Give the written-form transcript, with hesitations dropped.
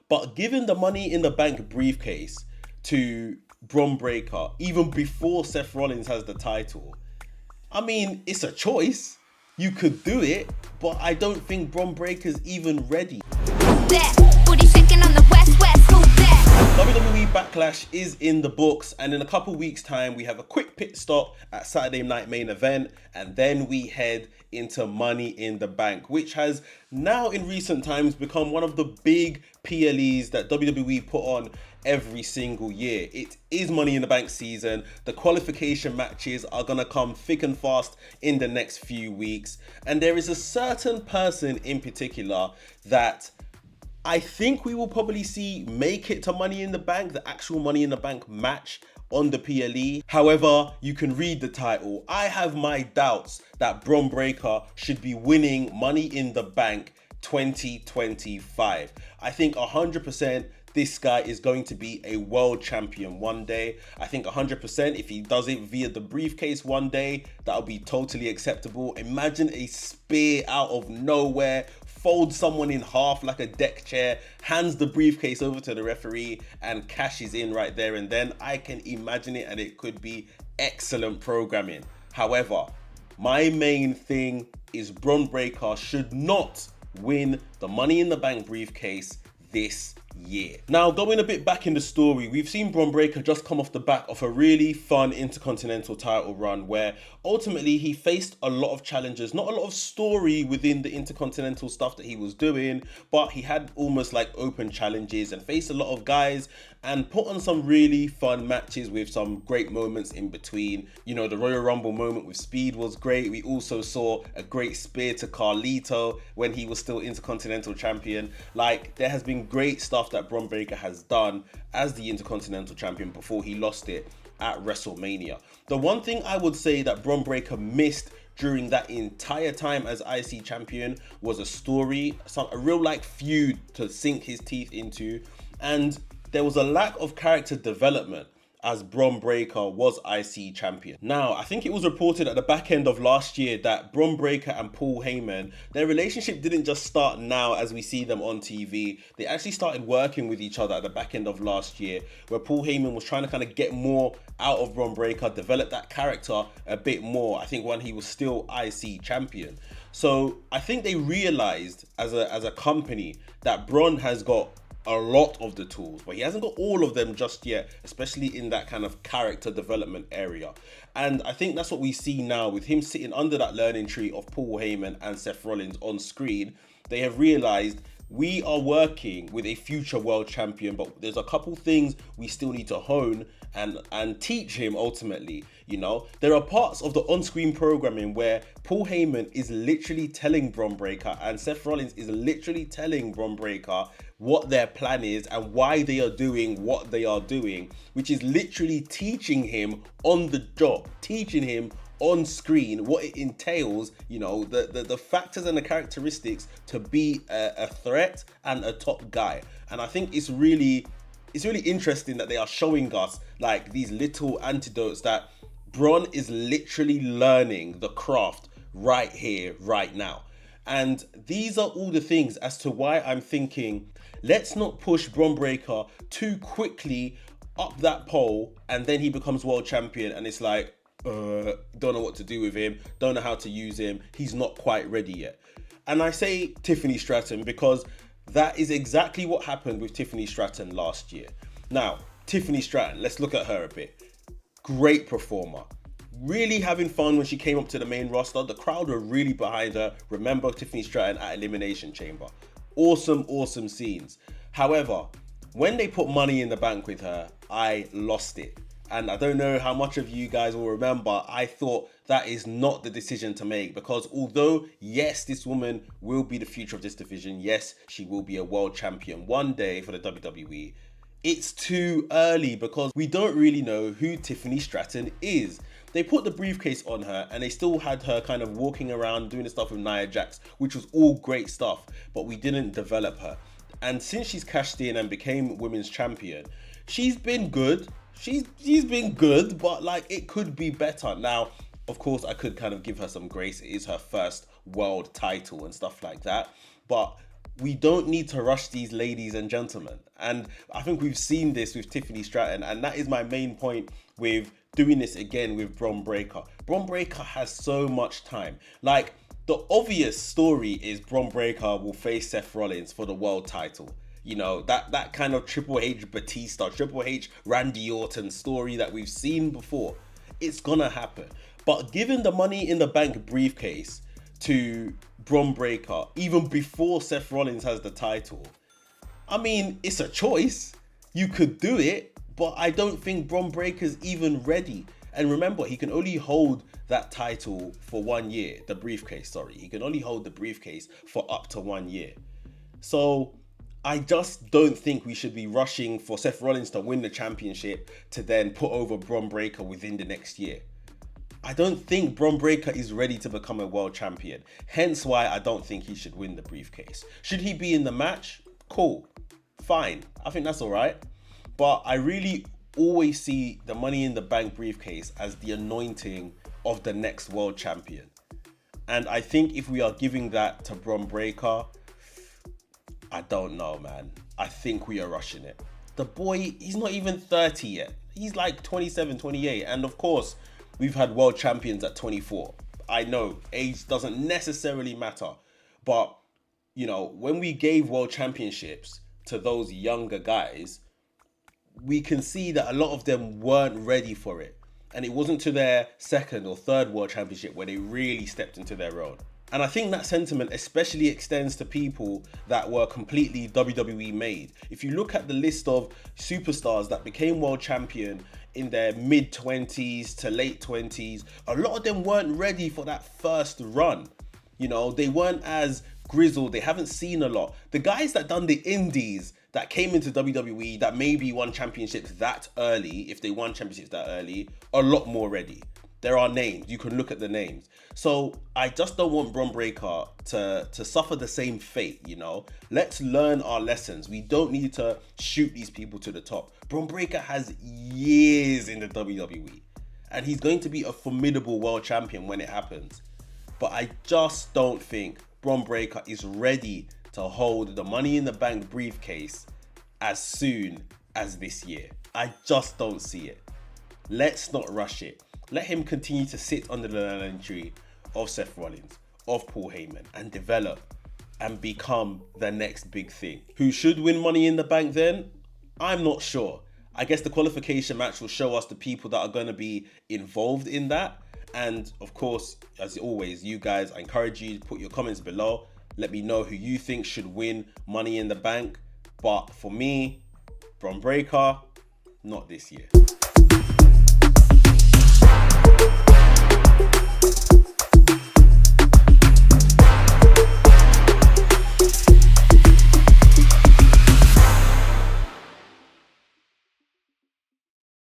But giving the Money in the Bank briefcase to Bron Breakker, even before Seth Rollins has the title, I mean, it's a choice. You could do it, but I don't think Bron Breakker's even ready. WWE Backlash is in the books, and in a couple weeks time we have a quick pit stop at Saturday Night Main Event, and then we head into Money in the Bank, which has now in recent times become one of the big PLEs that WWE put on every single year. It is Money in the Bank season. The qualification matches are gonna come thick and fast in the next few weeks, and there is a certain person in particular that I think we will probably see make it to Money in the Bank, the actual Money in the Bank match on the PLE. However, you can read the title. I have my doubts that Bron Breakker should be winning Money in the Bank 2025. I think 100% this guy is going to be a world champion one day. I think 100% if he does it via the briefcase one day, that'll be totally acceptable. Imagine a spear out of nowhere, folds someone in half like a deck chair, hands the briefcase over to the referee and cashes in right there and then. I can imagine it, and it could be excellent programming. However, my main thing is Bron Breakker should not win the Money in the Bank briefcase this year. Now, going a bit back in the story, we've seen Bron Breakker just come off the back of a really fun Intercontinental title run where ultimately he faced a lot of challenges, not a lot of story within the Intercontinental stuff that he was doing, but he had almost like open challenges and faced a lot of guys and put on some really fun matches with some great moments in between. You know, the Royal Rumble moment with Speed was great. We also saw a great spear to Carlito when he was still Intercontinental champion. Like, there has been great stuff that Bron Breakker has done as the Intercontinental champion before he lost it at WrestleMania. The one thing I would say that Bron Breakker missed during that entire time as IC champion was a story, a real like feud to sink his teeth into, and there was a lack of character development as Bron Breakker was IC champion. Now, I think it was reported at the back end of last year that Bron Breakker and Paul Heyman, their relationship didn't just start now as we see them on TV. They actually started working with each other at the back end of last year, where Paul Heyman was trying to kind of get more out of Bron Breakker, develop that character a bit more, I think when he was still IC champion. So I think they realized as a company that Bron has got a lot of the tools, but he hasn't got all of them just yet, especially in that kind of character development area. And I think that's what we see now with him sitting under that learning tree of Paul Heyman and Seth Rollins on screen. They have realized we are working with a future world champion, but there's a couple things we still need to hone and teach him ultimately. You know, there are parts of the on-screen programming where Paul Heyman is literally telling Bron Breakker and Seth Rollins is literally telling Bron Breakker what their plan is and why they are doing what they are doing, which is literally teaching him on the job, teaching him on screen what it entails, you know, the factors and the characteristics to be a threat and a top guy. And I think it's really interesting that they are showing us like these little antidotes that Bron is literally learning the craft right here, right now. And these are all the things as to why I'm thinking, let's not push Bron Breakker too quickly up that pole and then he becomes world champion and it's like, don't know what to do with him, don't know how to use him, he's not quite ready yet. And I say Tiffany Stratton because that is exactly what happened with Tiffany Stratton last year. Now, Tiffany Stratton, let's look at her a bit. Great performer. Really having fun when she came up to the main roster. The crowd were really behind her. Remember Tiffany Stratton at Elimination Chamber. Awesome scenes. However, when they put Money in the Bank with her, I lost it. And I don't know how much of you guys will remember, I thought that is not the decision to make, because although, yes, this woman will be the future of this division, yes, she will be a world champion one day for the WWE, it's too early because we don't really know who Tiffany Stratton is. They put the briefcase on her and they still had her kind of walking around doing the stuff with Nia Jax, which was all great stuff, but we didn't develop her. And since she's cashed in and became women's champion, she's been good. She's been good, but like it could be better. Now, of course, I could kind of give her some grace. It is her first world title and stuff like that. But we don't need to rush these, ladies and gentlemen. And I think we've seen this with Tiffany Stratton, and that is my main point with doing this again with Bron Breakker. Bron Breakker has so much time. Like, the obvious story is Bron Breakker will face Seth Rollins for the world title. You know, that kind of Triple H Batista, Triple H Randy Orton story that we've seen before. It's gonna happen. But given the Money in the Bank briefcase to Bron Breakker, even before Seth Rollins has the title, I mean, it's a choice. You could do it, but I don't think Bron Breakker's even ready. And remember, he can only hold that title for 1 year, the briefcase, sorry. He can only hold the briefcase for up to 1 year. So I just don't think we should be rushing for Seth Rollins to win the championship to then put over Bron Breakker within the next year. I don't think Bron Breakker is ready to become a world champion. Hence why I don't think he should win the briefcase. Should he be in the match? Cool. Fine. I think that's all right. But I really always see the Money in the Bank briefcase as the anointing of the next world champion. And I think if we are giving that to Bron Breakker, I don't know, man. I think we are rushing it. The boy, he's not even 30 yet. He's like 27, 28. And of course, we've had world champions at 24. I know age doesn't necessarily matter. But, you know, when we gave world championships to those younger guys, we can see that a lot of them weren't ready for it. And it wasn't to their second or third world championship where they really stepped into their own. And I think that sentiment especially extends to people that were completely WWE made. If you look at the list of superstars that became world champion in their mid-20s to late 20s, a lot of them weren't ready for that first run. You know, they weren't as grizzled, they haven't seen a lot. The guys that done the indies, that came into WWE, that maybe won championships that early, if they won championships that early, are a lot more ready. There are names, you can look at the names. So I just don't want Bron Breakker to suffer the same fate, you know? Let's learn our lessons. We don't need to shoot these people to the top. Bron Breakker has years in the WWE, and he's going to be a formidable world champion when it happens. But I just don't think Bron Breakker is ready to hold the Money in the Bank briefcase as soon as this year. I just don't see it. Let's not rush it. Let him continue to sit under the lemon tree of Seth Rollins, of Paul Heyman, and develop and become the next big thing. Who should win Money in the Bank then? I'm not sure. I guess the qualification match will show us the people that are going to be involved in that. And of course, as always, you guys, I encourage you to put your comments below. Let me know who you think should win Money in the Bank. But for me, Bron Breakker, not this year.